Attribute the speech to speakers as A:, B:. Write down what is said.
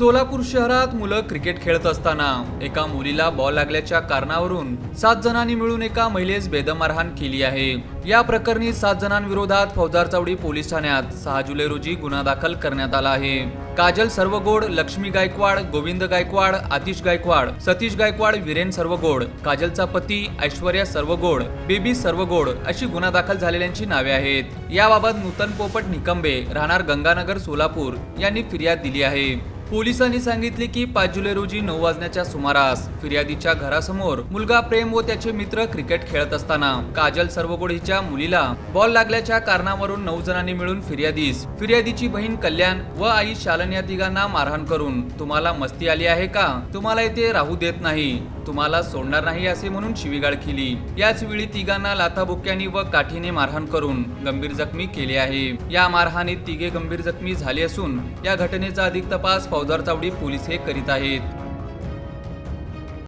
A: सोलापूर शहरात मुलं क्रिकेट खेळत असताना एका मुलीला बॉल लागल्याच्या कारणावरून 7 जणांनी मिळून एका महिलेस बेदम मारहाण केली आहे। या प्रकरणी 7 जणांविरोधात फौजदार चावडी पोलीस ठाण्यात 6 जुलै रोजी गुन्हा दाखल करण्यात आला आहे। काजल सर्वगोड, लक्ष्मी गायकवाड, गोविंद गायकवाड, आतिश गायकवाड, सतीश गायकवाड, वीरेन सर्वगोड, काजलचा पती ऐश्वर्या सर्वगोड, बेबी सर्वगोड अशी गुन्हा दाखल झालेल्यांची नावे आहेत। याबाबत नूतन पोपट निकंबे राहणार गंगानगर सोलापूर यांनी फिर्याद दिली आहे। पोलिसांनी सांगितले की 5 जुलै रोजी 9 वाजण्याच्या सुमारास फिर्यादीच्या घरासमोर मुलगा प्रेम व त्याचे मित्र क्रिकेट खेळत असताना काजल सर्वगोड हिच्या मुलीला बॉल लागल्याच्या कारणावरून 9 जणांनी मिळून फिर्यादीची बहीण कल्याण व आई शालन या तिघांना मारहाण करून तुम्हाला मस्ती आली आहे का, तुम्हाला इथे राहू देत नाही, तुम्हाला सोडणार नाही असे म्हणून शिवीगाळ केली। याच वेळी तिघांना लाथाबुक्क्यांनी व काठीने मारहाण करून गंभीर जखमी केले आहे। या मारहाणीत तिघे गंभीर जखमी झाले असून या घटनेचा अधिक तपास फौजदार चावडी पोलीस हे करीत आहेत।